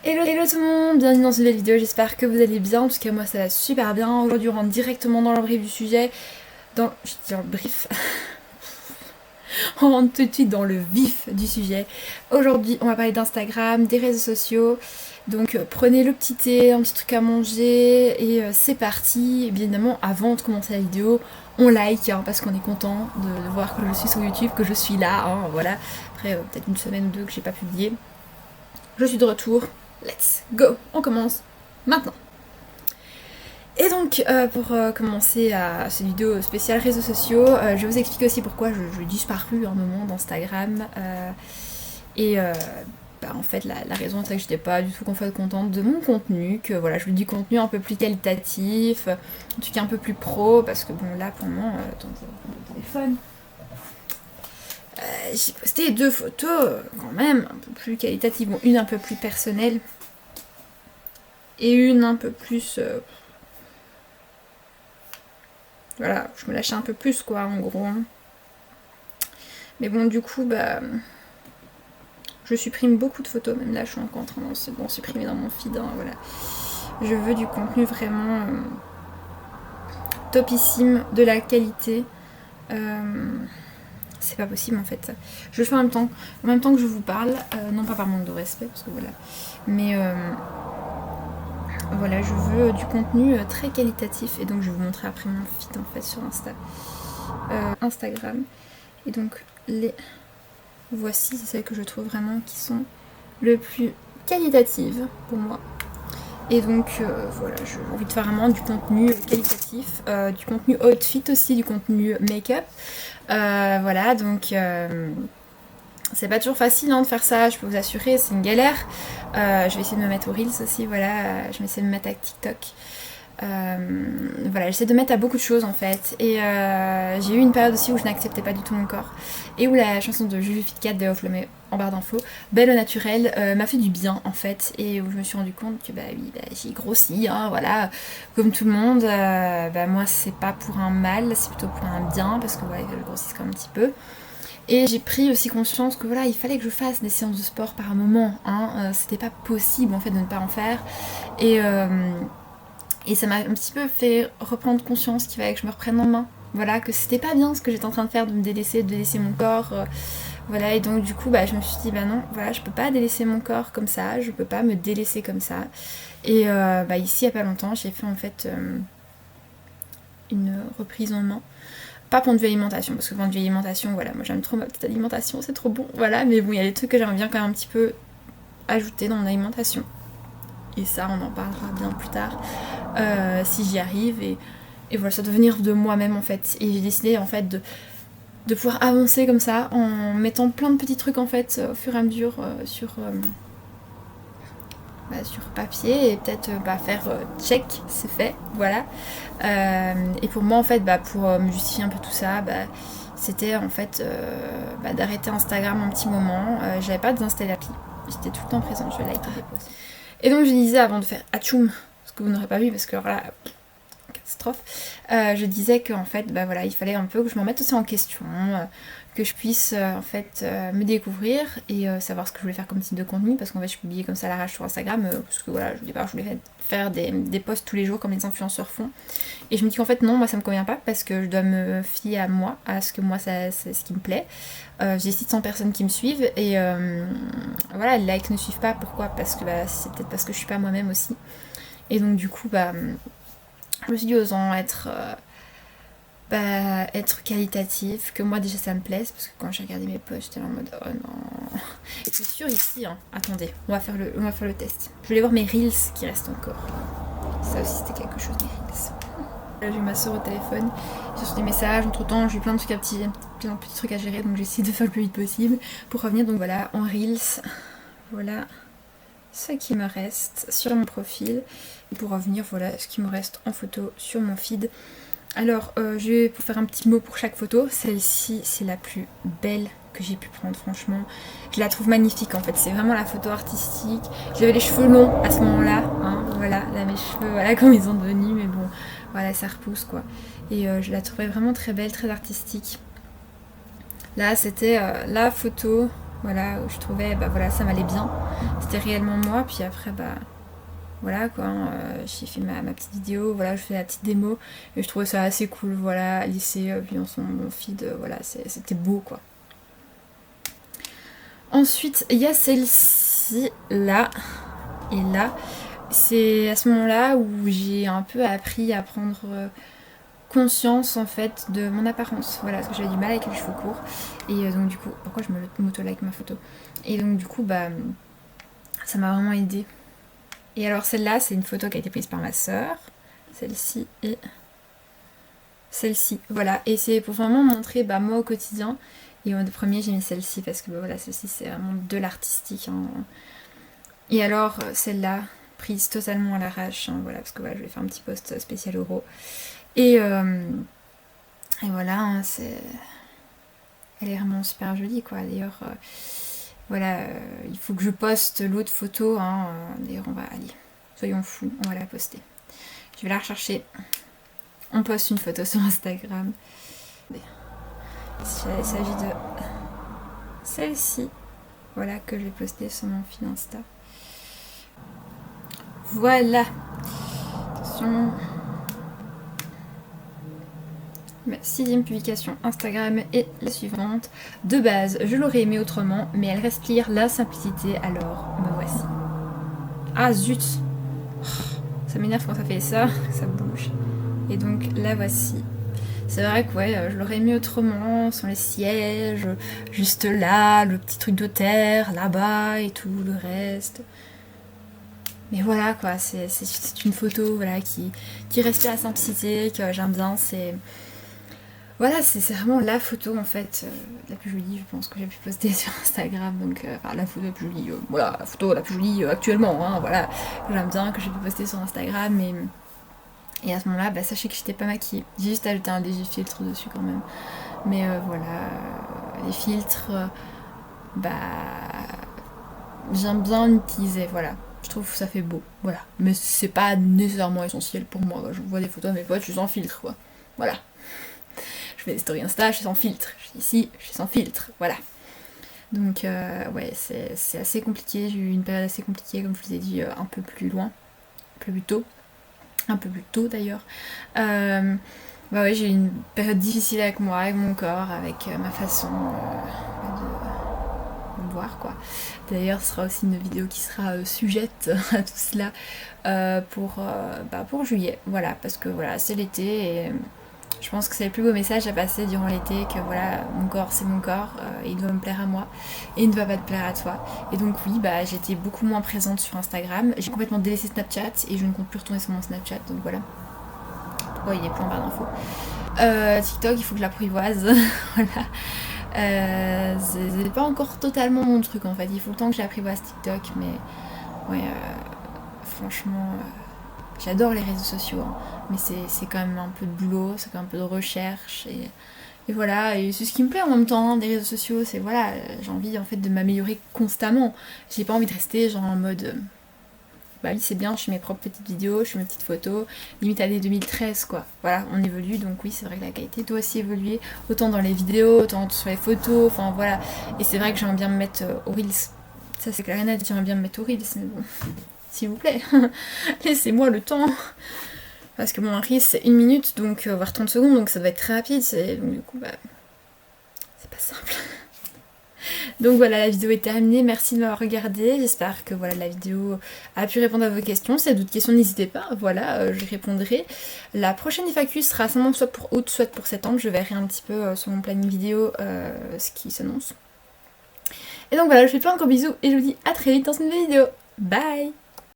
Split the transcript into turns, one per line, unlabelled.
Hello, hello tout le monde, bienvenue dans une nouvelle vidéo, j'espère que vous allez bien, en tout cas moi ça va super bien. Aujourd'hui on rentre directement dans le brief du sujet, je dis dans le brief, on rentre tout de suite dans le vif du sujet. Aujourd'hui on va parler d'Instagram, des réseaux sociaux, donc prenez le petit thé, un petit truc à manger et c'est parti. Et bien évidemment avant de commencer la vidéo, on like parce qu'on est content de voir que je suis sur YouTube, que je suis là, voilà. Après peut-être une semaine ou deux que j'ai pas publié. Je suis de retour. Let's go, on commence maintenant. Et donc pour commencer à cette vidéo spéciale réseaux sociaux, je vais vous expliquer aussi pourquoi je disparu un moment d'Instagram. En fait la raison c'est que j'étais pas du tout contente de mon contenu, que voilà je veux du contenu un peu plus qualitatif, un truc un peu plus pro, parce que bon là pour le moment, attendez, mon téléphone. J'ai posté 2 photos quand même un peu plus qualitatives, bon, une un peu plus personnelle et une un peu plus voilà, je me lâchais un peu plus quoi en gros. Mais bon du coup je supprime beaucoup de photos, même là je suis encore en train d'en supprimer dans mon feed, voilà. Je veux du contenu vraiment topissime, de la qualité. C'est pas possible en fait. Je le fais en même temps que je vous parle, non pas par manque de respect, parce que voilà. Mais voilà, je veux du contenu très qualitatif et donc je vais vous montrer après mon feed en fait sur Instagram. Et donc les voici, c'est celles que je trouve vraiment qui sont le plus qualitatives pour moi. Et donc voilà, j'ai envie de faire vraiment du contenu qualitatif, du contenu outfit aussi, du contenu make-up. Voilà, donc c'est pas toujours facile de faire ça, je peux vous assurer, c'est une galère. Je vais essayer de me mettre aux Reels aussi, voilà, je vais essayer de me mettre à TikTok. Voilà, j'essaie de mettre à beaucoup de choses en fait. Et j'ai eu une période aussi où je n'acceptais pas du tout mon corps. Et où la chanson de Juju Fitcat de Off le met en barre d'infos, Belle au naturel, m'a fait du bien en fait. Et où je me suis rendu compte que j'ai grossi, voilà, comme tout le monde. Moi c'est pas pour un mal, c'est plutôt pour un bien, parce que ouais, je grossisse quand même un petit peu. Et j'ai pris aussi conscience que voilà, il fallait que je fasse des séances de sport par un moment. C'était pas possible en fait de ne pas en faire. Et ça m'a un petit peu fait reprendre conscience qu'il fallait que je me reprenne en main. Voilà, que c'était pas bien ce que j'étais en train de faire, de me délaisser, de délaisser mon corps. Voilà, et donc du coup, je me suis dit, non, voilà, je peux pas délaisser mon corps comme ça, je peux pas me délaisser comme ça. Et ici, il y a pas longtemps, j'ai fait en fait une reprise en main. Pas point de vue alimentation, parce que point de vue alimentation, voilà, moi j'aime trop ma petite alimentation, c'est trop bon, voilà, mais bon, il y a des trucs que j'aimerais bien quand même un petit peu ajouter dans mon alimentation. Et ça, on en parlera bien plus tard, si j'y arrive. Et voilà, ça doit venir de moi-même en fait. Et j'ai décidé en fait de pouvoir avancer comme ça, en mettant plein de petits trucs en fait, au fur et à mesure sur papier, et peut-être faire check, c'est fait, voilà. Et pour moi en fait, pour me justifier un peu tout ça, c'était en fait d'arrêter Instagram un petit moment. J'avais pas désinstallé l'appli, j'étais tout le temps présente, je like des posts. Et donc je disais avant de faire atchoum, ce que vous n'aurez pas vu parce que alors là, catastrophe, je disais qu'en fait, voilà, il fallait un peu que je m'en mette aussi en question, que je puisse en fait me découvrir et savoir ce que je voulais faire comme type de contenu, parce qu'en fait je publiais comme ça à l'arrache sur Instagram, parce que voilà, je voulais faire des posts tous les jours comme les influenceurs font. Et je me dis qu'en fait non, moi ça me convient pas, parce que je dois me fier à moi, à ce que moi c'est ce qui me plaît. J'ai 600 personnes qui me suivent et voilà, les likes ne suivent pas. Pourquoi? Parce que c'est peut-être parce que je suis pas moi-même aussi. Et donc du coup je me suis dit autant être qualitatif, que moi déjà ça me plaise, parce que quand j'ai regardé mes posts j'étais en mode oh non. Et c'est sûr ici, attendez, on va faire le test. Je voulais voir mes reels qui restent encore. Ça aussi c'était quelque chose, mes reels. Là, j'ai eu ma soeur au téléphone, j'ai reçu des messages, entre temps j'ai eu plein de petits trucs à gérer, donc j'ai essayé de faire le plus vite possible pour revenir. Donc voilà, en reels, voilà ce qui me reste sur mon profil. Et pour revenir, voilà ce qui me reste en photo sur mon feed. Alors, je vais pour faire un petit mot pour chaque photo. Celle-ci, c'est la plus belle que j'ai pu prendre, franchement. Je la trouve magnifique en fait, c'est vraiment la photo artistique. J'avais les cheveux longs à ce moment-là, voilà, là mes cheveux, voilà comme ils sont devenus, mais bon, voilà, ça repousse quoi. Et je la trouvais vraiment très belle, très artistique. Là, c'était la photo Voilà, où je trouvais, bah voilà, ça m'allait bien. C'était réellement moi. Puis après, bah voilà quoi, j'ai fait ma petite vidéo, voilà, je fais la petite démo et je trouvais ça assez cool, voilà, laisser puis dans mon feed, voilà, c'était beau quoi. Ensuite, il y a celle-ci, là, et là. C'est à ce moment-là où j'ai un peu appris à prendre conscience en fait de mon apparence. Voilà, parce que j'avais du mal avec les cheveux courts. Et donc du coup, pourquoi je me m'auto-like ma photo? Et donc du coup, bah, ça m'a vraiment aidée. Et alors celle-là, c'est une photo qui a été prise par ma sœur. Celle-ci et celle-ci. Voilà, et c'est pour vraiment montrer bah, moi au quotidien. Et en premier, j'ai mis celle-ci parce que bah, voilà, celle-ci c'est vraiment de l'artistique. Hein. Et alors celle-là, prise totalement à l'arrache, hein, voilà, parce que voilà, je vais faire un petit post spécial euro. Et voilà, hein, elle est vraiment super jolie quoi. D'ailleurs, voilà, il faut que je poste l'autre photo. Hein, d'ailleurs, on va aller, soyons fous, on va la poster. Je vais la rechercher. On poste une photo sur Instagram. Il s'agit de celle-ci, voilà, que je vais poster sur mon fil Insta. Voilà. Attention. Ma 6e publication Instagram est la suivante. De base, je l'aurais aimée autrement, mais elle respire la simplicité, alors me voici. Ah zut! Ça m'énerve quand ça fait ça, ça bouge. Et donc la voici. C'est vrai que ouais, je l'aurais aimé autrement, sans les sièges, juste là, le petit truc de terre, là-bas et tout, le reste. Mais voilà quoi, c'est une photo voilà, qui respire la simplicité, que j'aime bien, c'est... Voilà, c'est vraiment la photo en fait, la plus jolie je pense que j'ai pu poster sur Instagram, donc enfin la photo la plus jolie, voilà, la photo la plus jolie actuellement, hein, voilà, que j'aime bien, que j'ai pu poster sur Instagram, et à ce moment-là, bah, sachez que j'étais pas maquillée, j'ai juste ajouté un léger filtre dessus quand même, mais voilà, les filtres, bah j'aime bien l'utiliser, voilà. Je trouve que ça fait beau, voilà. Mais c'est pas nécessairement essentiel pour moi. Je vois des photos de mes potes, je suis sans filtre, quoi. Voilà. Je fais des stories Insta, je suis sans filtre. Je suis ici, je suis sans filtre, voilà. Donc, ouais, c'est assez compliqué. J'ai eu une période assez compliquée, comme je vous ai dit, un peu plus loin, un peu plus tôt d'ailleurs. Bah ouais, j'ai eu une période difficile avec moi, avec mon corps, avec ma façon de me voir, quoi. D'ailleurs, ce sera aussi une vidéo qui sera sujette à tout cela pour juillet, voilà, parce que voilà, c'est l'été et je pense que c'est le plus beau message à passer durant l'été, que voilà, mon corps c'est mon corps, il doit me plaire à moi et il ne doit pas te plaire à toi. Et donc oui, bah j'étais beaucoup moins présente sur Instagram, j'ai complètement délaissé Snapchat et je ne compte plus retourner sur mon Snapchat, donc voilà. Pourquoi il est plus en barre d'infos. TikTok, il faut que je l'apprivoise, voilà. C'est pas encore totalement mon truc en fait, il faut le temps que j'apprivoise TikTok, mais ouais, franchement, j'adore les réseaux sociaux, hein, mais c'est quand même un peu de boulot, c'est quand même un peu de recherche, et voilà, et c'est ce qui me plaît en même temps, hein, des réseaux sociaux, c'est voilà, j'ai envie en fait de m'améliorer constamment, j'ai pas envie de rester genre en mode... bah oui c'est bien, je fais mes propres petites vidéos, je fais mes petites photos, limite année 2013 quoi. Voilà, on évolue, donc oui c'est vrai que la qualité doit aussi évoluer, autant dans les vidéos, autant sur les photos, enfin voilà. Et c'est vrai que j'aimerais bien me mettre aux Reels. Ça c'est clair et net, j'aimerais bien me mettre aux Reels, mais bon, s'il vous plaît, laissez-moi le temps. Parce que bon, un Reels c'est 1 minute, donc voire 30 secondes, donc ça doit être très rapide, donc du coup bah... c'est pas simple. Donc voilà, la vidéo est terminée, merci de m'avoir regardé, j'espère que voilà, la vidéo a pu répondre à vos questions. Si vous avez d'autres questions, n'hésitez pas, voilà, je répondrai. La prochaine FAQ sera seulement soit pour août, soit pour septembre, je verrai un petit peu sur mon planning vidéo ce qui s'annonce. Et donc voilà, je vous fais plein de gros bisous et je vous dis à très vite dans une nouvelle vidéo. Bye!